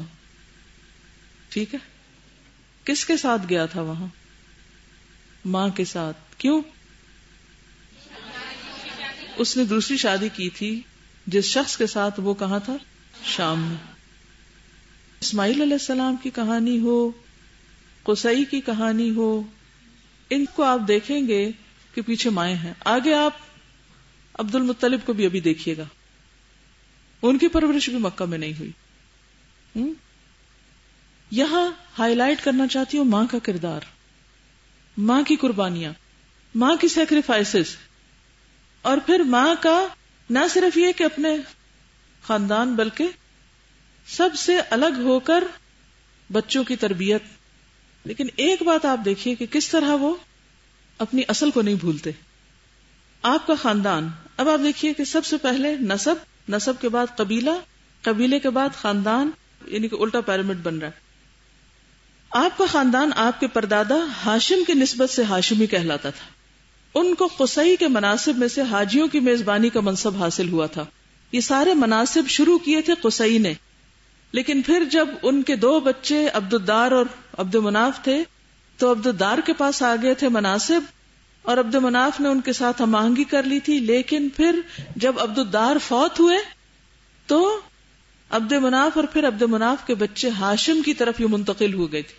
ٹھیک ہے. کس کے ساتھ گیا تھا وہاں؟ ماں کے ساتھ. کیوں؟ اس نے دوسری شادی کی تھی. جس شخص کے ساتھ وہ کہاں تھا؟ شام میں. اسماعیل علیہ السلام کی کہانی ہو، قصی کی کہانی ہو، ان کو آپ دیکھیں گے کہ پیچھے مائیں ہیں. آگے آپ عبد المطلب کو بھی ابھی دیکھیے گا، ان کی پرورش بھی مکہ میں نہیں ہوئی. یہاں ہائی لائٹ کرنا چاہتی ہوں ماں کا کردار، ماں کی قربانیاں، ماں کی سیکریفائسز، اور پھر ماں کا نہ صرف یہ کہ اپنے خاندان بلکہ سب سے الگ ہو کر بچوں کی تربیت. لیکن ایک بات آپ دیکھیے کہ کس طرح وہ اپنی اصل کو نہیں بھولتے. آپ کا خاندان، اب آپ دیکھیے کہ سب سے پہلے نسب نسب کے بعد قبیلہ، قبیلے کے بعد خاندان، یعنی کہ الٹا پیرامڈ بن رہا ہے. آپ کا خاندان آپ کے پردادا ہاشم کی نسبت سے ہاشمی کہلاتا تھا. ان کو قصی کے مناصب میں سے حاجیوں کی میزبانی کا منصب حاصل ہوا تھا. یہ سارے مناصب شروع کیے تھے قصی نے، لیکن پھر جب ان کے 2 بچے عبد الدار اور عبد مناف تھے تو عبد الدار کے پاس آ گئے تھے مناصب، اور عبد مناف نے ان کے ساتھ ہم آہنگی کر لی تھی. لیکن پھر جب عبد الدار فوت ہوئے تو عبد مناف اور پھر عبد مناف کے بچے ہاشم کی طرف یہ منتقل ہو گئے تھے،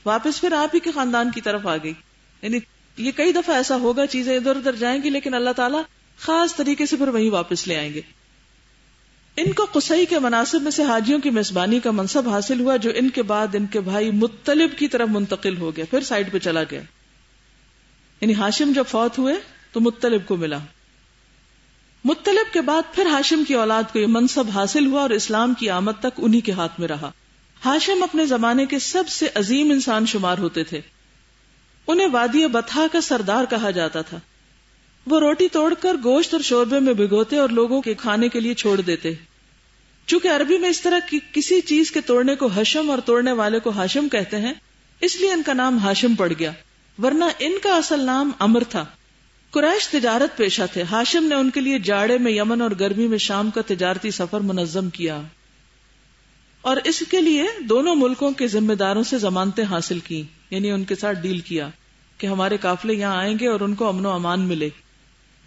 واپس پھر آپ ہی کے خاندان کی طرف آ گئی. یعنی یہ کئی دفعہ ایسا ہوگا، چیزیں ادھر ادھر جائیں گی لیکن اللہ تعالیٰ خاص طریقے سے پھر وہیں واپس لے آئیں گے. ان کو قصی کے مناصب میں سے حاجیوں کی میزبانی کا منصب حاصل ہوا، جو ان کے بعد ان کے بھائی مطلب کی طرف منتقل ہو گیا، پھر سائڈ پہ چلا گیا. یعنی ہاشم جب فوت ہوئے تو مطلب کو ملا. مطلب کے بعد پھر ہاشم کی اولاد کو یہ منصب حاصل ہوا اور اسلام کی آمد تک انہی کے ہاتھ میں رہا. ہاشم اپنے زمانے کے سب سے عظیم انسان شمار ہوتے تھے. انہیں وادی بطحا کا سردار کہا جاتا تھا. وہ روٹی توڑ کر گوشت اور شوربے میں بھگوتے اور لوگوں کے کھانے کے لیے چھوڑ دیتے. چونکہ عربی میں اس طرح کی کسی چیز کے توڑنے کو حشم اور توڑنے والے کو ہاشم کہتے ہیں، اس لیے ان کا نام ہاشم پڑ گیا، ورنہ ان کا اصل نام عمر تھا. قریش تجارت پیشہ تھے. ہاشم نے ان کے لیے جاڑے میں یمن اور گرمی میں شام کا تجارتی سفر منظم کیا اور اس کے لیے دونوں ملکوں کے ذمہ داروں سے ضمانتیں حاصل کی، یعنی ان کے ساتھ ڈیل کیا کہ ہمارے قافلے یہاں آئیں گے اور ان کو امن و امان ملے.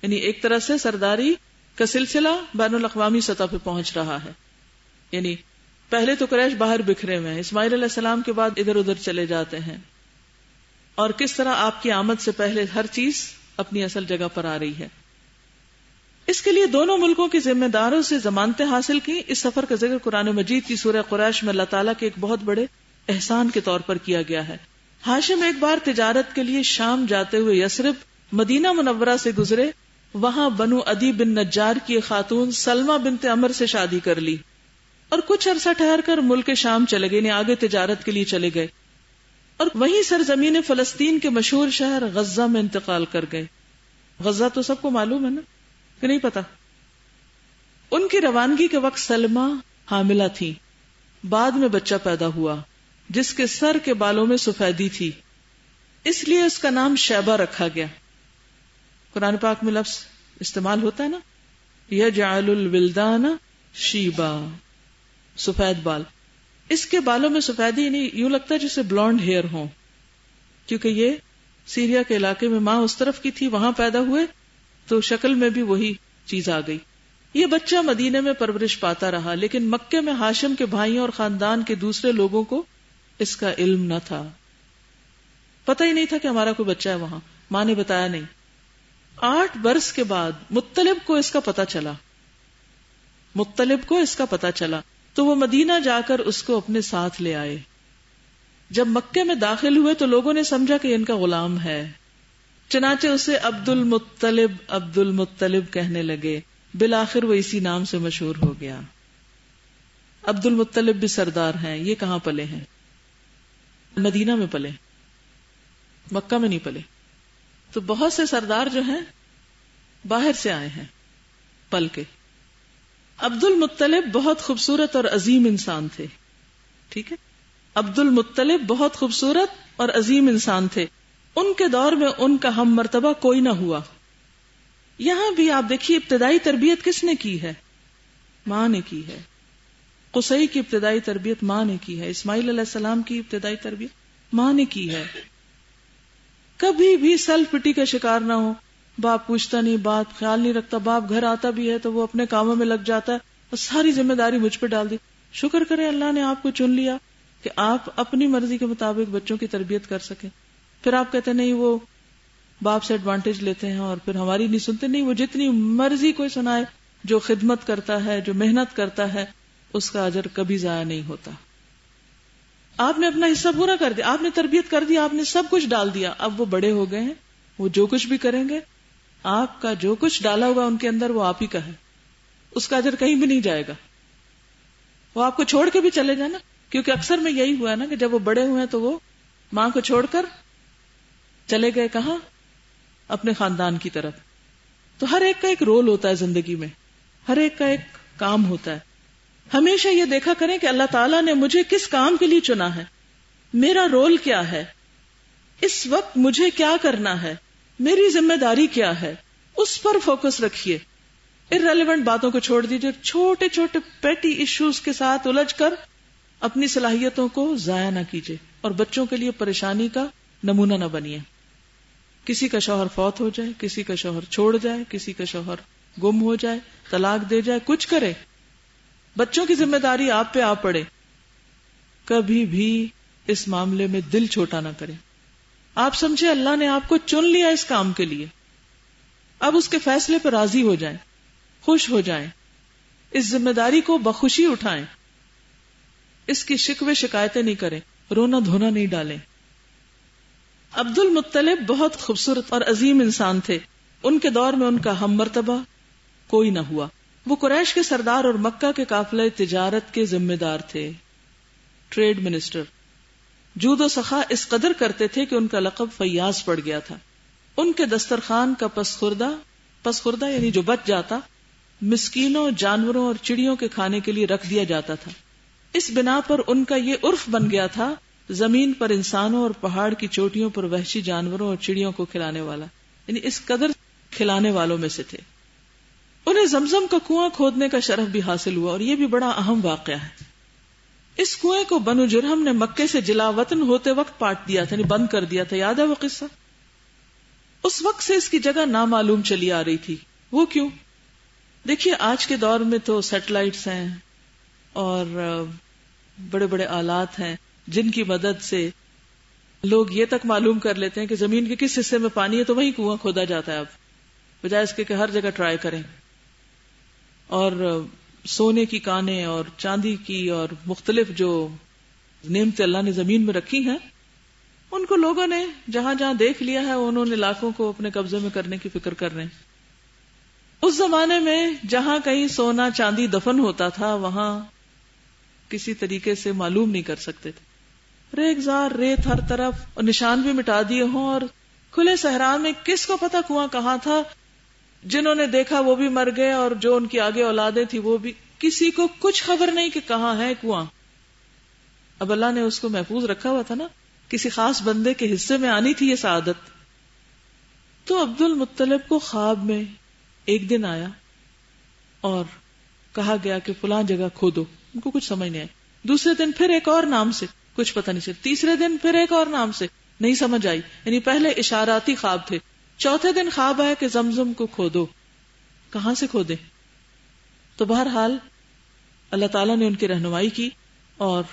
یعنی ایک طرح سے سرداری کا سلسلہ بین الاقوامی سطح پہ پہنچ رہا ہے. یعنی پہلے تو قریش باہر بکھرے ہوئے ہیں، اسماعیل علیہ السلام کے بعد ادھر ادھر چلے جاتے ہیں، اور کس طرح آپ کی آمد سے پہلے ہر چیز اپنی اصل جگہ پر آ رہی ہے. اس کے لیے دونوں ملکوں کے ذمہ داروں سے ضمانتیں حاصل کی. اس سفر کا ذکر قرآن مجید کی سورہ قریش میں اللہ تعالیٰ کے ایک بہت بڑے احسان کے طور پر کیا گیا ہے. ہاشم ایک بار تجارت کے لیے شام جاتے ہوئے یثرب مدینہ منورہ سے گزرے. وہاں بنو عدی بن نجار کی ایک خاتون سلمہ بنت عمر سے شادی کر لی اور کچھ عرصہ ٹھہر کر ملک شام چلے گئے، آگے تجارت کے لیے چلے گئے اور وہیں سرزمین فلسطین کے مشہور شہر غزہ میں انتقال کر گئے. غزہ تو سب کو معلوم ہے نا، کہ نہیں پتا؟ ان کی روانگی کے وقت سلمہ حاملہ تھی. بعد میں بچہ پیدا ہوا جس کے سر کے بالوں میں سفیدی تھی، اس لیے اس کا نام شیبہ رکھا گیا. قرآن پاک میں لفظ استعمال ہوتا ہے نا، یجعل الولدان شیبا، سفید بال. اس کے بالوں میں سفیدی نہیں، یوں لگتا ہے جیسے بلونڈ ہیئر ہوں، کیونکہ یہ سیریا کے علاقے میں ماں اس طرف کی تھی، وہاں پیدا ہوئے تو شکل میں بھی وہی چیز آ گئی. یہ بچہ مدینے میں پرورش پاتا رہا، لیکن مکے میں ہاشم کے بھائیوں اور خاندان کے دوسرے لوگوں کو اس کا علم نہ تھا، پتہ ہی نہیں تھا کہ ہمارا کوئی بچہ ہے وہاں، ماں نے بتایا نہیں. 8 برس کے بعد مطلب کو اس کا پتہ چلا تو وہ مدینہ جا کر اس کو اپنے ساتھ لے آئے. جب مکے میں داخل ہوئے تو لوگوں نے سمجھا کہ ان کا غلام ہے، چنانچہ اسے عبد المطلب کہنے لگے. بالآخر وہ اسی نام سے مشہور ہو گیا. عبد المطلب بھی سردار ہیں. یہ کہاں پلے ہیں؟ مدینہ میں پلے، مکہ میں نہیں پلے. تو بہت سے سردار جو ہیں باہر سے آئے ہیں پل کے. عبد المطلب بہت خوبصورت اور عظیم انسان تھے. ٹھیک ہے، عبد المطلب بہت خوبصورت اور عظیم انسان تھے. ان کے دور میں ان کا ہم مرتبہ کوئی نہ ہوا. یہاں بھی آپ دیکھیے ابتدائی تربیت کس نے کی ہے؟ ماں نے کی ہے. قصی کی ابتدائی تربیت ماں نے کی ہے. اسماعیل علیہ السلام کی ابتدائی تربیت ماں نے کی ہے. کبھی بھی سیلف پٹی کا شکار نہ ہو. باپ پوچھتا نہیں، باپ خیال نہیں رکھتا، باپ گھر آتا بھی ہے تو وہ اپنے کاموں میں لگ جاتا ہے اور ساری ذمہ داری مجھ پہ ڈال دی. شکر کریں اللہ نے آپ کو چن لیا کہ آپ اپنی مرضی کے مطابق بچوں کی تربیت کر سکیں. پھر آپ کہتے نہیں وہ باپ سے ایڈوانٹیج لیتے ہیں اور پھر ہماری نہیں سنتے. نہیں، وہ جتنی مرضی کوئی سنائے، جو خدمت کرتا ہے، جو محنت کرتا ہے، اس کا اجر کبھی ضائع نہیں ہوتا. آپ نے اپنا حصہ پورا کر دیا، آپ نے تربیت کر دی، آپ نے سب کچھ ڈال دیا. اب وہ بڑے ہو گئے ہیں، وہ جو کچھ بھی کریں گے، آپ کا جو کچھ ڈالا ہوا ان کے اندر وہ آپ ہی کا ہے، اس کا اجر کہیں بھی نہیں جائے گا. وہ آپ کو چھوڑ کے بھی چلے جانا، کیونکہ اکثر میں یہی ہوا نا کہ جب وہ بڑے ہوئے تو وہ ماں کو چھوڑ کر چلے گئے کہاں؟ اپنے خاندان کی طرف. تو ہر ایک کا ایک رول ہوتا ہے زندگی میں. ہر ایک کا ایک کام ہوتا ہے. ہمیشہ یہ دیکھا کریں کہ اللہ تعالیٰ نے مجھے کس کام کے لیے چنا ہے, میرا رول کیا ہے, اس وقت مجھے کیا کرنا ہے, میری ذمہ داری کیا ہے, اس پر فوکس رکھیے. irrelevant باتوں کو چھوڑ دیجیے, چھوٹے چھوٹے پیٹی ایشوز کے ساتھ الجھ کر اپنی صلاحیتوں کو ضائع نہ کیجیے اور بچوں کے لیے پریشانی کا نمونہ نہ بنیے. کسی کا شوہر فوت ہو جائے, کسی کا شوہر چھوڑ جائے, کسی کا شوہر گم ہو جائے, طلاق دے جائے, کچھ کرے, بچوں کی ذمہ داری آپ پہ آ پڑے, کبھی بھی اس معاملے میں دل چھوٹا نہ کرے. آپ سمجھے اللہ نے آپ کو چن لیا اس کام کے لیے, اب اس کے فیصلے پر راضی ہو جائیں, خوش ہو جائیں, اس ذمہ داری کو بخوشی اٹھائیں, اس کی شکوے شکایتیں نہیں کریں, رونا دھونا نہیں ڈالیں. عبد المطلب بہت خوبصورت اور عظیم انسان تھے. ان کے دور میں ان کا ہم مرتبہ کوئی نہ ہوا. وہ قریش کے سردار اور مکہ کے قافلہ تجارت کے ذمہ دار تھے, ٹریڈ منسٹر. جود و سخا اس قدر کرتے تھے کہ ان کا لقب فیاض پڑ گیا تھا. ان کے دسترخوان کا پسخوردہ یعنی جو بچ جاتا, مسکینوں, جانوروں اور چڑیوں کے کھانے کے لیے رکھ دیا جاتا تھا. اس بنا پر ان کا یہ عرف بن گیا تھا, زمین پر انسانوں اور پہاڑ کی چوٹیوں پر وحشی جانوروں اور چڑیوں کو کھلانے والا, یعنی اس قدر کھلانے والوں میں سے تھے. انہیں زمزم کا کنواں کھودنے کا شرف بھی حاصل ہوا, اور یہ بھی بڑا اہم واقعہ ہے. اس کنویں کو بنو جرہم نے مکے سے جلا وطن ہوتے وقت پاٹ دیا تھا, یعنی بند کر دیا تھا. یاد ہے وہ قصہ؟ اس وقت سے اس کی جگہ نامعلوم چلی آ رہی تھی. وہ کیوں؟ دیکھیے آج کے دور میں تو سیٹلائٹس ہیں اور بڑے بڑے آلات ہیں جن کی مدد سے لوگ یہ تک معلوم کر لیتے ہیں کہ زمین کے کس حصے میں پانی ہے تو وہیں کنواں کھودا جاتا ہے. اب بجائے اس کے کہ ہر جگہ ٹرائی کریں. اور سونے کی کانیں اور چاندی کی اور مختلف جو نعمتیں اللہ نے زمین میں رکھی ہیں, ان کو لوگوں نے جہاں جہاں دیکھ لیا ہے انہوں نے علاقوں کو اپنے قبضے میں کرنے کی فکر کر رہے ہیں. اس زمانے میں جہاں کہیں سونا چاندی دفن ہوتا تھا وہاں کسی طریقے سے معلوم نہیں کر سکتے تھے. ریگزار ریت ہر طرف, اور نشان بھی مٹا دیے ہوں, اور کھلے صحرا میں کس کو پتا کنواں کہاں تھا. جنہوں نے دیکھا وہ بھی مر گئے, اور جو ان کی آگے اولادیں تھی وہ بھی, کسی کو کچھ خبر نہیں کہ کہاں ہے کنواں. اب اللہ نے اس کو محفوظ رکھا ہوا تھا نا, کسی خاص بندے کے حصے میں آنی تھی یہ سعادت. تو عبد المطلب کو خواب میں ایک دن آیا اور کہا گیا کہ فلاں جگہ کھودو. ان کو کچھ سمجھ نہیں آئی. دوسرے دن پھر ایک اور نام سے, کچھ پتہ نہیں چلا. تیسرے دن پھر ایک اور نام سے, نہیں سمجھ آئی, یعنی پہلے اشاراتی خواب تھے. چوتھے دن خواب آیا کہ زمزم کو کھودو. کہاں سے کھودے؟ تو بہرحال اللہ تعالیٰ نے ان کی رہنمائی کی اور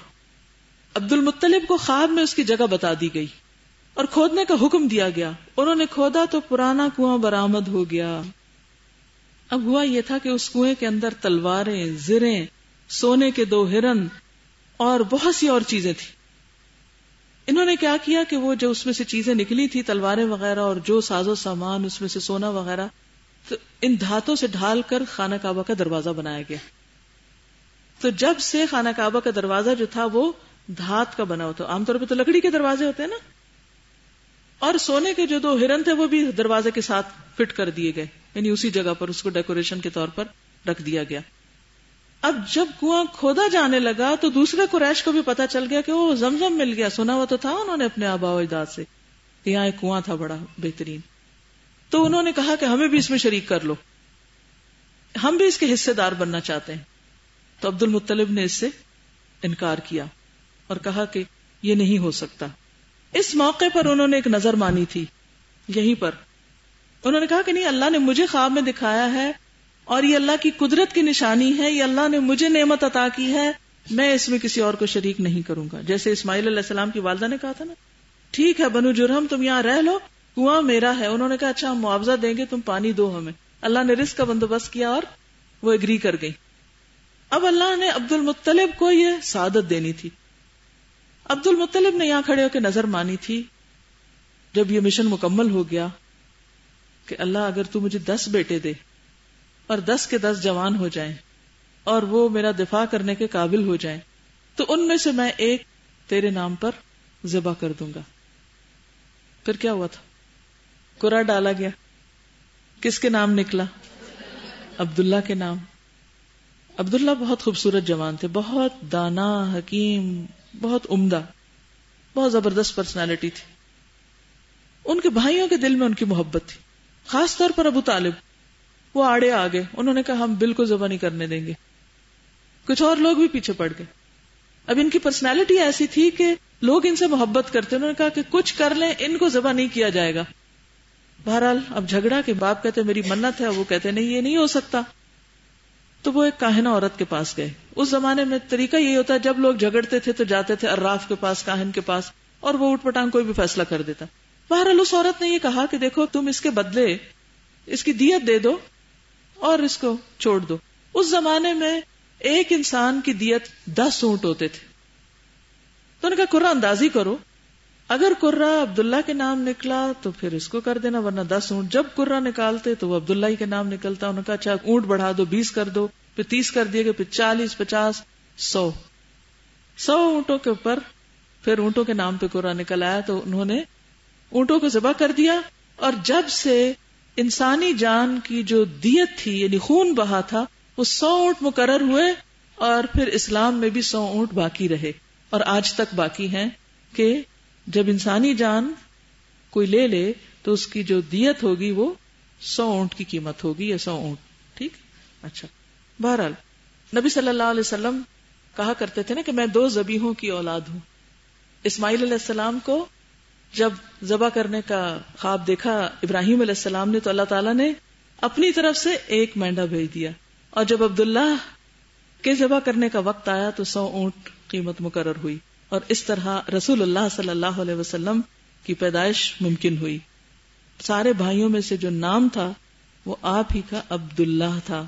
عبد المطلب کو خواب میں اس کی جگہ بتا دی گئی اور کھودنے کا حکم دیا گیا. انہوں نے کھودا تو پرانا کنواں برآمد ہو گیا. اب ہوا یہ تھا کہ اس کنویں کے اندر تلواریں, زریں, سونے کے 2 ہرن اور بہت سی اور چیزیں تھیں. انہوں نے کیا کیا کہ وہ جو اس میں سے چیزیں نکلی تھی, تلواریں وغیرہ اور جو ساز و سامان اس میں سے سونا وغیرہ, تو ان دھاتوں سے ڈھال کر خانہ کعبہ کا دروازہ بنایا گیا. تو جب سے خانہ کعبہ کا دروازہ جو تھا وہ دھات کا بنا ہوتا, عام طور پہ تو لکڑی کے دروازے ہوتے ہیں نا, اور سونے کے جو 2 ہرن تھے وہ بھی دروازے کے ساتھ فٹ کر دیے گئے, یعنی اسی جگہ پر اس کو ڈیکوریشن کے طور پر رکھ دیا گیا. اب جب کنواں کھودا جانے لگا تو دوسرے قریش کو بھی پتا چل گیا کہ وہ زمزم مل گیا. سنا ہوا تو تھا انہوں نے اپنے آباء و اجداد سے کہ یہاں ایک کنواں تھا بڑا بہترین. تو انہوں نے کہا کہ ہمیں بھی اس میں شریک کر لو, ہم بھی اس کے حصے دار بننا چاہتے ہیں. تو عبد المطلب نے اس سے انکار کیا اور کہا کہ یہ نہیں ہو سکتا. اس موقع پر انہوں نے ایک نظر مانی تھی. یہیں پر انہوں نے کہا کہ نہیں, اللہ نے مجھے خواب میں دکھایا ہے اور یہ اللہ کی قدرت کی نشانی ہے, یہ اللہ نے مجھے نعمت عطا کی ہے, میں اس میں کسی اور کو شریک نہیں کروں گا. جیسے اسماعیل علیہ السلام کی والدہ نے کہا تھا نا, ٹھیک ہے بنو جرہم تم یہاں رہ لو, کنواں میرا ہے. انہوں نے کہا اچھا ہم معاوضہ دیں گے, تم پانی دو ہمیں. اللہ نے رزق کا بندوبست کیا اور وہ ایگری کر گئی. اب اللہ نے عبد المطلب کو یہ سعادت دینی تھی. عبد المطلب نے یہاں کھڑے ہو کے نظر مانی تھی. جب یہ مشن مکمل ہو گیا کہ اللہ اگر تو مجھے 10 بیٹے دے اور 10 کے 10 جوان ہو جائیں اور وہ میرا دفاع کرنے کے قابل ہو جائیں تو ان میں سے میں ایک تیرے نام پر ذبح کر دوں گا. پھر کیا ہوا تھا؟ قرعہ ڈالا گیا. کس کے نام نکلا؟ عبداللہ کے نام. عبداللہ بہت خوبصورت جوان تھے، بہت دانا، حکیم، بہت عمدہ، بہت زبردست پرسنالٹی تھی. ان کے بھائیوں کے دل میں ان کی محبت تھی، خاص طور پر ابو طالب. وہ آڑے آ گئے، انہوں نے کہا ہم بالکل ذبح نہیں کرنے دیں گے. کچھ اور لوگ بھی پیچھے پڑ گئے. اب ان کی پرسنالٹی ایسی تھی کہ لوگ ان سے محبت کرتے. انہوں نے کہا کہ کچھ کر لیں، ان کو ذبح نہیں کیا جائے گا. بہرحال اب جھگڑا کے باپ کہتے میری منت ہے، وہ کہتے نہیں یہ نہیں ہو سکتا. تو وہ ایک کاہنہ عورت کے پاس گئے. اس زمانے میں طریقہ یہی ہوتا ہے، جب لوگ جھگڑتے تھے تو جاتے تھے عراف کے پاس، کاہن کے پاس، اور وہ اٹھ پٹانگ کوئی بھی فیصلہ کر دیتا. بہرحال اس عورت نے یہ کہا کہ دیکھو تم اس کے بدلے اس کی دیت دے دو اور اس کو چھوڑ دو. اس زمانے میں ایک انسان کی دیت 10 اونٹ ہوتے تھے. تو انہوں نے کہا قرہ اندازی کرو، اگر قرہ عبداللہ کے نام نکلا تو پھر اس کو کر دینا، ورنہ 10 اونٹ. جب قرہ نکالتے تو وہ عبداللہ ہی کے نام نکلتا. انہوں نے کہا اچھا اونٹ بڑھا دو، 20 کر دو، پھر 30 کر دیے گئے، پھر 40، 50، 100 اونٹوں کے اوپر پھر اونٹوں کے نام پہ قرہ نکل آیا. تو انہوں نے اونٹوں کو ذبح کر دیا. اور جب سے انسانی جان کی جو دیت تھی یعنی خون بہا تھا، وہ 100 اونٹ مقرر ہوئے. اور پھر اسلام میں بھی 100 اونٹ باقی رہے اور آج تک باقی ہیں کہ جب انسانی جان کوئی لے لے تو اس کی جو دیت ہوگی وہ 100 اونٹ کی قیمت ہوگی یا 100 اونٹ. ٹھیک. اچھا بہرحال نبی صلی اللہ علیہ وسلم کہا کرتے تھے نا کہ میں 2 ذبیحوں کی اولاد ہوں. اسماعیل علیہ السلام کو جب ذبح کرنے کا خواب دیکھا ابراہیم علیہ السلام نے تو اللہ تعالیٰ نے اپنی طرف سے 1 مینڈا بھیج دیا. اور جب عبداللہ کے ذبح کرنے کا وقت آیا تو 100 اونٹ قیمت مقرر ہوئی. اور اس طرح رسول اللہ صلی اللہ علیہ وسلم کی پیدائش ممکن ہوئی. سارے بھائیوں میں سے جو نام تھا وہ آپ ہی کا عبداللہ تھا.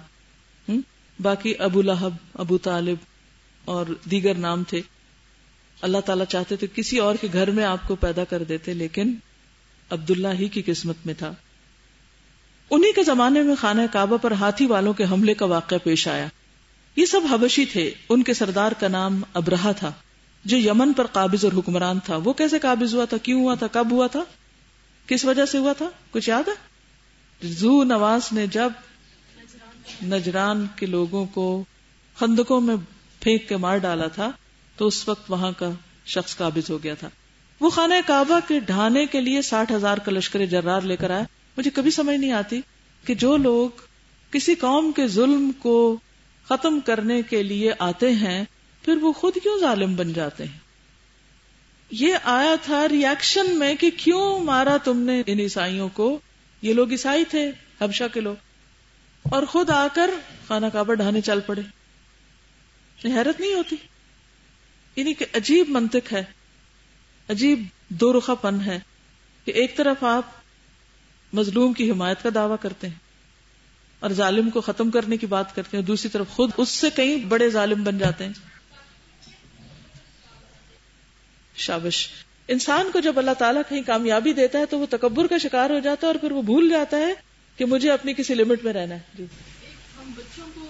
باقی ابو لہب، ابو طالب اور دیگر نام تھے. اللہ تعالیٰ چاہتے تھے کسی اور کے گھر میں آپ کو پیدا کر دیتے، لیکن عبداللہ ہی کی قسمت میں تھا. انہی کے زمانے میں خانہ کعبہ پر ہاتھی والوں کے حملے کا واقعہ پیش آیا. یہ سب حبشی تھے. ان کے سردار کا نام ابرہہ تھا جو یمن پر قابض اور حکمران تھا. وہ کیسے قابض ہوا تھا، کیوں ہوا تھا، کب ہوا تھا، کس وجہ سے ہوا تھا، کچھ یاد ہے؟ ذو نواس نے جب نجران کے لوگوں کو خندقوں میں پھینک کے مار ڈالا تھا تو اس وقت وہاں کا شخص قابض ہو گیا تھا. وہ خانہ کعبہ کے ڈھانے کے لیے 60,000 کا لشکر جرار لے کر آیا. مجھے کبھی سمجھ نہیں آتی کہ جو لوگ کسی قوم کے ظلم کو ختم کرنے کے لیے آتے ہیں پھر وہ خود کیوں ظالم بن جاتے ہیں. یہ آیا تھا ریاکشن میں کہ کیوں مارا تم نے ان عیسائیوں کو. یہ لوگ عیسائی تھے، حبشہ کے لوگ، اور خود آ کر خانہ کعبہ ڈھانے چل پڑے. حیرت نہیں ہوتی؟ یعنی کہ عجیب منطق ہے، عجیب دو رخا پن ہے کہ ایک طرف آپ مظلوم کی حمایت کا دعویٰ کرتے ہیں اور ظالم کو ختم کرنے کی بات کرتے ہیں، دوسری طرف خود اس سے کہیں بڑے ظالم بن جاتے ہیں. شابش. انسان کو جب اللہ تعالیٰ کہیں کامیابی دیتا ہے تو وہ تکبر کا شکار ہو جاتا ہے اور پھر وہ بھول جاتا ہے کہ مجھے اپنی کسی لمٹ میں رہنا ہے. جی ہم بچوں کو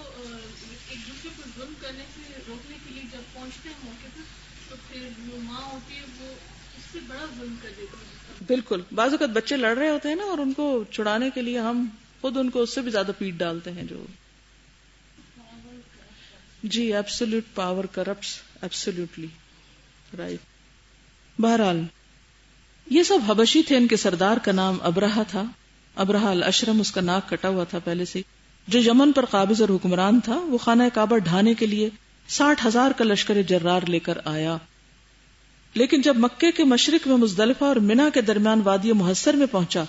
ایک دوسرے کو ظلم کرنے سے روکنے کے لیے جب پہنچتے ہیں موقع پر تو پھر جو ماں ہوتی ہے وہ اس سے بڑا ظلم کر دیتی ہے. بالکل. بعض اوقات بچے لڑ رہے ہوتے ہیں نا اور ان کو چھڑانے کے لیے ہم خود ان کو اس سے بھی زیادہ پیٹ ڈالتے ہیں. جو جی absolute power corrupts absolutely right. بہرحال یہ سب حبشی تھے. ان کے سردار کا نام ابرہہ تھا. ابرہہ الاشرم اس کا ناک کٹا ہوا تھا پہلے سے. جو یمن پر قابض اور حکمران تھا وہ خانہ کعبہ ڈھانے کے لیے 60,000 کا لشکر جرار لے کر آیا. لیکن جب مکے کے مشرق میں مزدلفہ اور منی کے درمیان وادی محصر میں پہنچا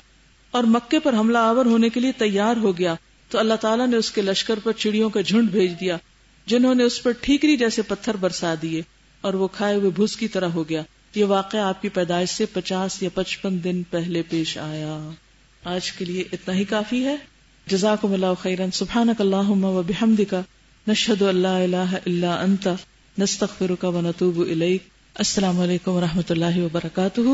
اور مکے پر حملہ آور ہونے کے لیے تیار ہو گیا تو اللہ تعالیٰ نے اس کے لشکر پر چڑیوں کا جھنڈ بھیج دیا جنہوں نے اس پر ٹھیکری جیسے پتھر برسا دیے اور وہ کھائے ہوئے بھوس کی طرح ہو گیا. یہ واقعہ آپ کی پیدائش سے 50 یا 55 دن پہلے پیش آیا. آج کے لیے اتنا ہی کافی ہے. جزاکم اللہ خیرا. سبحانک اللہم و بحمدک نشہد ان لا الہ الا انت نستغفرک و نتوب الیک. السلام علیکم و رحمۃ اللہ وبرکاتہ.